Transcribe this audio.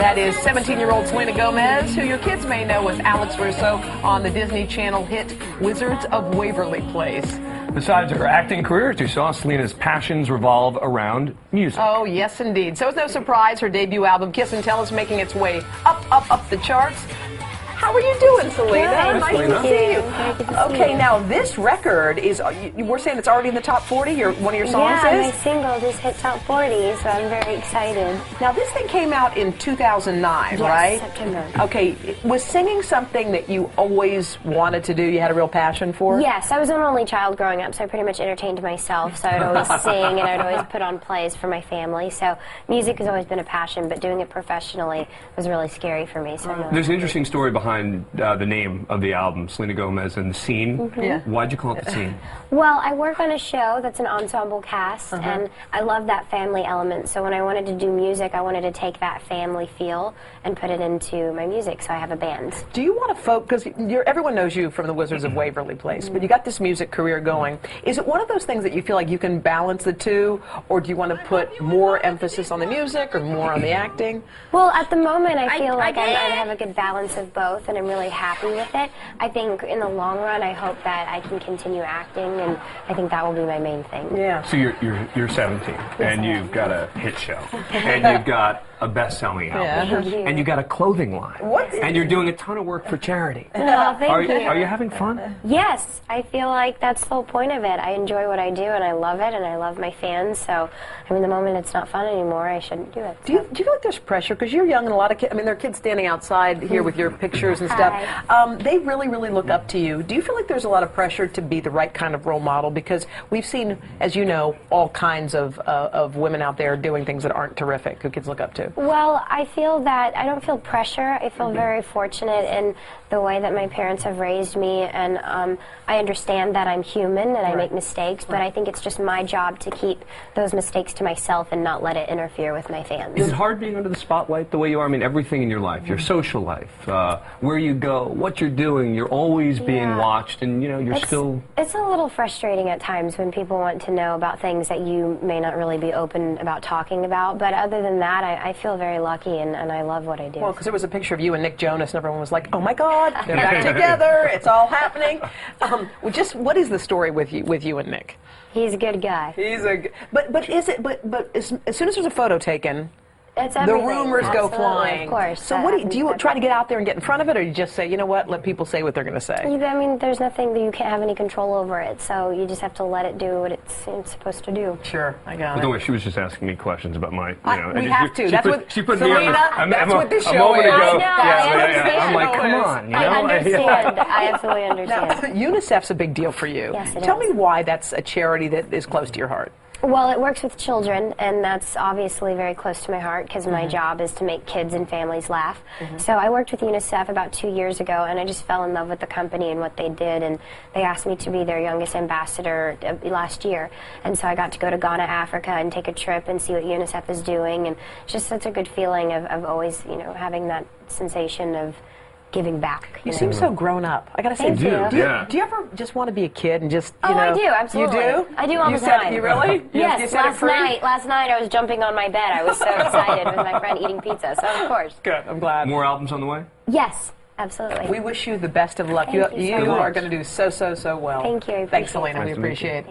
That is 17-year-old Selena Gomez, who your kids may know as Alex Russo on the Disney Channel hit Wizards of Waverly Place. Besides her acting career, as you saw, Selena's passions revolve around music. Oh, yes, indeed. So it's no surprise her debut album, Kiss and Tell, is making its way up the charts. How are you doing, Selena? Good. Nice to see you. Okay, now this record is, we're saying it's already in the top 40, one of your songs yeah, is? my single just hit top 40, so I'm very excited. Now this thing came out in 2009, Yes, right? September. Okay, was singing something that you always wanted to do, you had a real passion for? Yes, I was an only child growing up, so I pretty much entertained myself, so I'd always sing and I'd always put on plays for my family, so music has always been a passion, but doing it professionally was really scary for me. So There's an interesting story behind the name of the album, Selena Gomez and the Scene. Mm-hmm. Yeah. Why'd you call it The Scene? Well, I work on a show that's an ensemble cast, and I love that family element, so when I wanted to do music, I wanted to take that family feel and put it into my music, so I have a band. Do you want to focus, because everyone knows you from the Wizards of Waverly Place, but you got this music career going. Is it one of those things that you feel like you can balance the two, or do you want to put more emphasis on the music or more on the acting? Well, at the moment, I feel like I have a good balance of both, and I'm really happy with it. I think in the long run, I hope that I can continue acting, and I think that will be my main thing. Yeah. So you're 17, and you've got a hit show, and you've got a best-selling album, Yeah. and you got a clothing line, What? and you're doing a ton of work for charity. Well, thank you. Are you having fun? Yes, I feel like that's the whole point of it. I enjoy what I do, and I love it, and I love my fans, so, I mean, the moment it's not fun anymore, I shouldn't do it. Do you feel like there's pressure? Because you're young and a lot of kids, I mean, there are kids standing outside here with your pictures and stuff. They really, really look up to you. Do you feel like there's a lot of pressure to be the right kind of role model? Because we've seen, as you know, all kinds of women out there doing things that aren't terrific, who kids look up to. Well, I feel that I don't feel pressure. I feel very fortunate in the way that my parents have raised me, and I understand that I'm human and I make mistakes, but I think it's just my job to keep those mistakes to myself and not let it interfere with my fans. Is it hard being under the spotlight the way you are? I mean, everything in your life, your social life, where you go, what you're doing, you're always being watched, and you're still... It's a little frustrating at times when people want to know about things that you may not really be open about talking about, but other than that, I feel very lucky, and I love what I do. Well, because there was a picture of you and Nick Jonas, and everyone was like, oh my God, they're back together, it's all happening. What is the story with you and Nick? He's a good guy. He's a, but as soon as there's a photo taken, It's the everything. rumors go Absolutely, flying. Of course. So what do you try to get out there and get in front of it, or you just say, you know what, let people say what they're going to say? I mean, there's nothing that you can't have any control over it, so you just have to let it do what it's supposed to do. Sure, I got By it. the way, she was just asking me questions about my, we have to. That's what she put Selena, me on that's what this a show moment is. ago. I know, yeah, I understand. I'm like, come on, I understand. I absolutely understand. Now, UNICEF's a big deal for you. Yes, it Tell is. me why that's a charity that is close to your heart. Well, it works with children, and that's obviously very close to my heart because my job is to make kids and families laugh. So I worked with UNICEF about 2 years ago, and I just fell in love with the company and what they did, and they asked me to be their youngest ambassador last year. And so I got to go to Ghana, Africa, and take a trip and see what UNICEF is doing, and it's just such a good feeling of always, having that sensation of giving back. You seem so grown up. I gotta say, Thank you. do you ever just want to be a kid and just, I do, absolutely. You do? I do all you the said, time. You really? Yes, you set it free? last night I was jumping on my bed. I was so excited with my friend eating pizza, so of course. Good, I'm glad. More albums on the way? Yes, absolutely. We wish you the best of luck. Thank you so You are much. going to do so well. Thank you, I Thanks, appreciate Selena. it. We appreciate it.